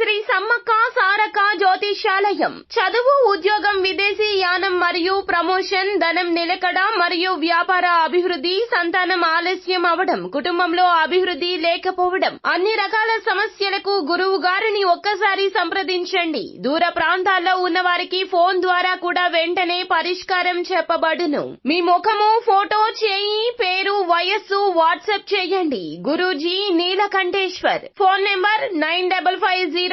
శ్రీ సమ్మక్క సారక్క జ్యోతిష్యాలయం. చదువు, ఉద్యోగం, విదేశీ యానం మరియు ప్రమోషన్, ధనం నిలకడ మరియు వ్యాపార అభివృద్ధి, సంతానం ఆలస్యం అవడం, కుటుంబంలో అభివృద్ధి లేకపోవడం, అన్ని రకాల సమస్యలకు గురువు గారిని ఒక్కసారి సంప్రదించండి. దూర ప్రాంతాల్లో ఉన్న వారికి ఫోన్ ద్వారా కూడా వెంటనే పరిష్కారం చెప్పబడును. మీ ముఖము, ఫోటో, చేయి, పేరు, వయస్సు వాట్సాప్ చేయండి. Guruji Neelakanteshwar. Phone number 9550349125.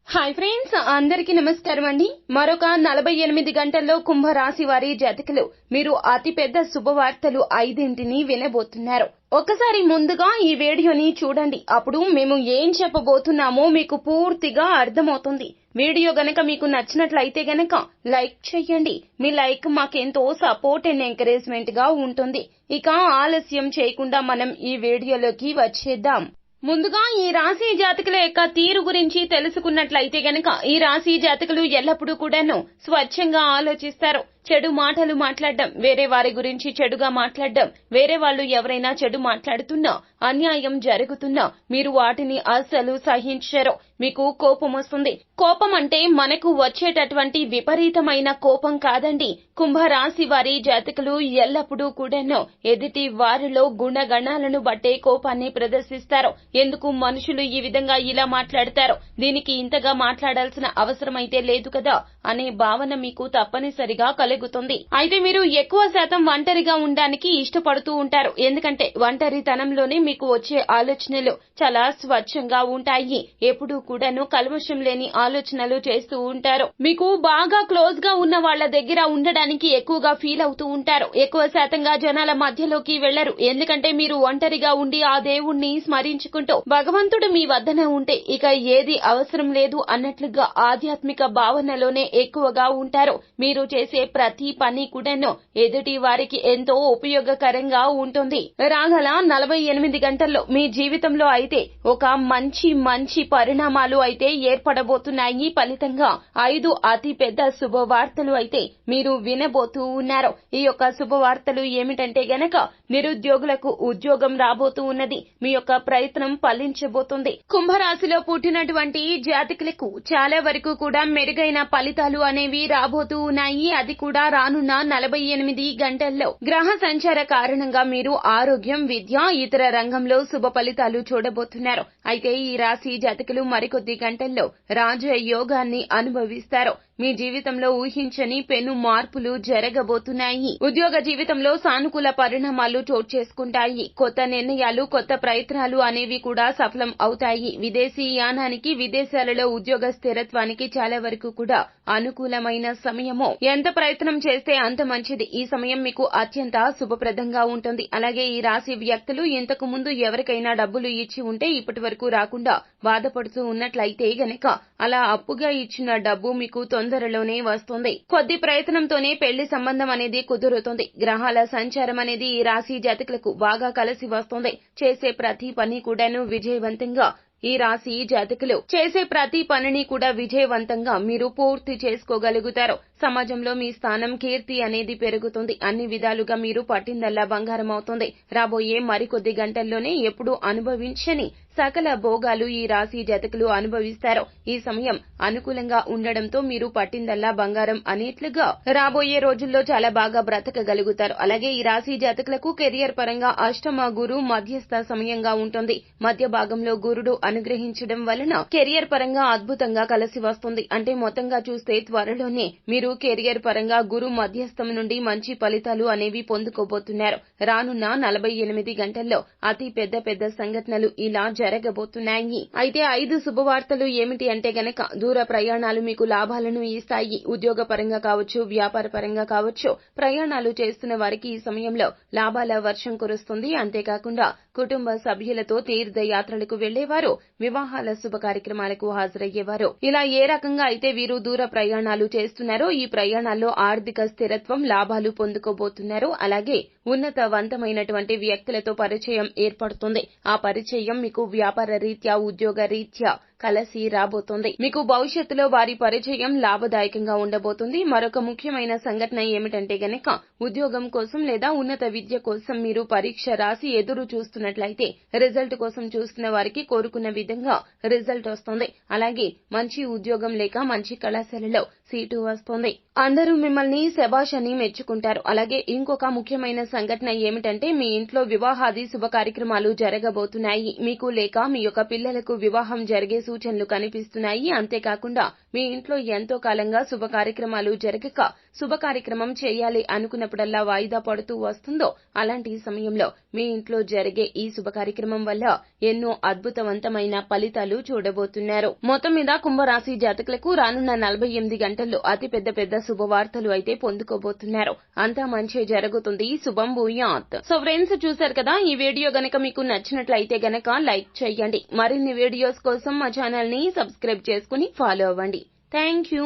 Hi friends, అందరికీ నమస్కారం అండి. మరొక 48 గంటల్లో కుంభరాశి వారి జాతకులు మీరు అతిపెద్ద శుభవార్తలు 5 వినబోతున్నారు. ఒకసారి ముందుగా ఈ వీడియోని చూడండి. అప్పుడు మేము ఏం చెప్పబోతున్నామో మీకు పూర్తిగా అర్థమవుతుంది. వీడియో గనక మీకు నచ్చినట్లయితే గనక లైక్ చేయండి. మీ లైక్ మాకెంతో సపోర్ట్ అండ్ ఎంకరేజ్మెంట్ గా ఉంటుంది. ఇక ఆలస్యం చేయకుండా మనం ఈ వీడియోలోకి వచ్చేద్దాం. ముందుగా ఈ రాశి జాతకుల యొక్క తీరు గురించి తెలుసుకున్నట్లయితే గనక ఈ రాశి జాతకులు ఎల్లప్పుడూ కూడాను స్వచ్ఛంగా ఆలోచిస్తారు. చెడు మాటలు మాట్లాడడం, వేరే వారి గురించి చెడుగా మాట్లాడడం, వేరే వాళ్ళు ఎవరైనా చెడు మాట్లాడుతున్నా, అన్యాయం జరుగుతున్నా మీరు వాటిని అస్సలు సహించరు. మీకు కోపం వస్తుంది. కోపం అంటే మనకు వచ్చేటటువంటి విపరీతమైన కోపం కాదండి. కుంభరాశి వారి జాతకులు ఎల్లప్పుడూ కూడాను ఎదుటి వారిలో గుణగణాలను బట్టే కోపాన్ని ప్రదర్శిస్తారు. ఎందుకు మనుషులు ఈ విధంగా ఇలా మాట్లాడతారు, దీనికి ఇంతగా మాట్లాడాల్సిన అవసరమైతే లేదు కదా అనే భావన మీకు తప్పనిసరిగా కలుగుతుంది. అయితే మీరు ఎక్కువ శాతం ఒంటరిగా ఉండడానికి ఇష్టపడుతూ ఉంటారు. ఎందుకంటే ఒంటరితనంలోనే మీకు వచ్చే ఆలోచనలు చాలా స్వచ్ఛంగా ఉంటాయి. ఎప్పుడూ కూడాను కల్మషం లేని ఆలోచనలు చేస్తూ ఉంటారు. మీకు బాగా క్లోజ్ గా ఉన్న వాళ్ళ దగ్గర ఉండడానికి ఎక్కువగా ఫీల్ అవుతూ ఉంటారు. ఎక్కువ శాతంగా జనాల మధ్యలోకి వెళ్లరు. ఎందుకంటే మీరు ఒంటరిగా ఉండి ఆ దేవుణ్ణి స్మరించుకుంటూ భగవంతుడు మీ వద్దన ఉంటే ఇక ఏది అవసరం లేదు అన్నట్లుగా ఆధ్యాత్మిక భావనలోనే ఎక్కువగా ఉంటారు. మీరు చేసే ప్రతి పని కూడాను ఎదుటి వారికి ఎంతో ఉపయోగకరంగా ఉంటుంది. రాగల 48 గంటల్లో మీ జీవితంలో అయితే ఒక మంచి పరిణామాలు అయితే ఏర్పడబోతున్నాయి. ఫలితంగా 5 అతి పెద్ద శుభవార్తలు అయితే మీరు వినబోతూ ఉన్నారు. ఈ యొక్క శుభవార్తలు ఏమిటంటే గనక నిరుద్యోగులకు ఉద్యోగం రాబోతూ ఉన్నది. మీ యొక్క ప్రయత్నం ఫలించబోతుంది. కుంభరాశిలో పుట్టినటువంటి జాతకులకు చాలా వరకు కూడా మెరుగైన ఫలితాలు అనేవి రాబోతూ ఉన్నాయి. అది కూడా రానున్న 48 గంటల్లో. గ్రహ సంచార కారణంగా మీరు ఆరోగ్యం, విద్య, ఇతర రంగంలో శుభ ఫలితాలు చూడబోతున్నారు. అయితే ఈ రాశి జాతకులు మరికొద్ది గంటల్లో రాజయోగాన్ని అనుభవిస్తారు. మీ జీవితంలో ఊహించని పెను మార్పులు జరగబోతున్నాయి. ఉద్యోగ జీవితంలో సానుకూల పరిణామాలు చోటు చేసుకుంటాయి. కొత్త నిర్ణయాలు, కొత్త ప్రయత్నాలు అనేవి కూడా సఫలం అవుతాయి. విదేశీ యానానికి, విదేశాలలో ఉద్యోగ స్థిరత్వానికి చాలా వరకు కూడా అనుకూలమైన సమయము. ఎంత ప్రయత్నం చేస్తే అంత మంచిది. ఈ సమయం మీకు అత్యంత శుభప్రదంగా ఉంటుంది. అలాగే ఈ రాశి వ్యక్తులు ఇంతకు ముందు ఎవరికైనా డబ్బులు ఇచ్చి ఉంటే ఇప్పటి వరకు రాకుండా బాధపడుతూ ఉన్నట్లయితే గనక అలా అప్పుగా ఇచ్చిన డబ్బు మీకు తొందరలోనే వస్తుంది. కొద్ది ప్రయత్నంతోనే పెళ్లి సంబంధం అనేది కుదురుతుంది. గ్రహాల సంచారం అనేది ఈ రాశి జాతకులకు బాగా కలిసి వస్తుంది. చేసే ప్రతి పని కూడాను విజయవంతంగా ఈ రాశి జాతకులు చేసే ప్రతి పనిని కూడా విజయవంతంగా మీరు పూర్తి చేసుకోగలుగుతారు. సమాజంలో మీ స్థానం, కీర్తి అనేది పెరుగుతుంది. అన్ని విధాలుగా మీరు పట్టిందల్లా బంగారం అవుతుంది. రాబోయే మరికొద్ది గంటల్లోనే ఎప్పుడూ అనుభవించని సకల భోగాలు ఈ రాశి జాతకులు అనుభవిస్తారు. ఈ సమయం అనుకూలంగా ఉండడంతో మీరు పట్టిందల్లా బంగారం అనేట్లుగా రాబోయే రోజుల్లో చాలా బాగా బ్రతకగలుగుతారు. అలాగే ఈ రాశి జాతకులకు కెరియర్ పరంగా అష్టమ గురు మధ్యస్థ సమయంగా ఉంటుంది. మధ్య భాగంలో గురుడు అనుగ్రహించడం వలన కెరియర్ పరంగా అద్భుతంగా కలిసి వస్తుంది. అంటే మొత్తంగా చూస్తే త్వరలోనే మీరు కెరియర్ పరంగా గురు మధ్యస్థం నుండి మంచి ఫలితాలు అనేవి పొందుకోబోతున్నారు. రానున్న 48 గంటల్లో అతి పెద్ద సంఘటనలు ఇలా జరగబోతున్నాయి. అయితే 5 శుభవార్తలు ఏమిటి అంటే గనక దూర ప్రయాణాలు మీకు లాభాలను ఇస్తాయి. ఉద్యోగ పరంగా కావచ్చు, వ్యాపార పరంగా కావచ్చు, ప్రయాణాలు చేస్తున్న వారికి ఈ సమయంలో లాభాల వర్షం కురుస్తుంది. అంతేకాకుండా కుటుంబ సభ్యులతో తీర్థయాత్రలకు వెళ్లేవారు, వివాహాల శుభ కార్యక్రమాలకు హాజరయ్యేవారు, ఇలా ఏ రకంగా అయితే వీరు దూర ప్రయాణాలు చేస్తున్నారో ఈ ప్రయాణాల్లో ఆర్థిక స్థిరత్వం, లాభాలు పొందుకోబోతున్నారు. అలాగే ఉన్నతవంతమైనటువంటి వ్యక్తులతో పరిచయం ఏర్పడుతుంది. ఆ పరిచయం మీకు వ్యాపార రీత్యా, ఉద్యోగ రీత్యా కలిసి రాబోతోంది. మీకు భవిష్యత్తులో వారి పరిచయం లాభదాయకంగా ఉండబోతుంది. మరొక ముఖ్యమైన సంఘటన ఏమిటంటే గనక ఉద్యోగం కోసం లేదా ఉన్నత విద్య కోసం మీరు పరీక్ష రాసి ఎదురు చూస్తున్నట్లయితే రిజల్ట్ కోసం చూస్తున్న వారికి కోరుకున్న విధంగా రిజల్ట్ వస్తుంది. అలాగే మంచి ఉద్యోగం లేక మంచి కళాశాలలో సీటు వస్తుంది. అందరూ మిమ్మల్ని శభాష్ అని మెచ్చుకుంటారు. అలాగే ఇంకొక ముఖ్యమైన సంఘటన ఏమిటంటే మీ ఇంట్లో వివాహాది శుభ కార్యక్రమాలు జరగబోతున్నాయి. మీకు లేక మీ యొక్క పిల్లలకు వివాహం జరిగే సూచనలు కనిపిస్తున్నాయి. అంతేకాకుండా మీ ఇంట్లో ఎంతో కాలంగా శుభ కార్యక్రమాలు జరగక శుభ కార్యక్రమం చేయాలి అనుకున్నప్పుడల్లా వాయిదా పడుతూ వస్తుందో అలాంటి సమయంలో మీ ఇంట్లో జరిగే ఈ శుభ కార్యక్రమం వల్ల ఎన్నో అద్భుతవంతమైన ఫలితాలు చూడబోతున్నారు. మొత్తం మీద కుంభరాశి జాతకులకు రానున్న 48 గంటల్లో అతి పెద్ద శుభవార్తలు అయితే పొందుకోబోతున్నారు. అంతా మంచి జరుగుతుంది. శుభం భూయాత్. సో ఫ్రెండ్స్, చూశారు కదా, ఈ వీడియో గనక మీకు నచ్చినట్లయితే గనక లైక్ చేయండి. మరిన్ని వీడియోస్ కోసం మా ఛానల్ ని సబ్స్క్రైబ్ చేసుకుని ఫాలో అవ్వండి. Thank you.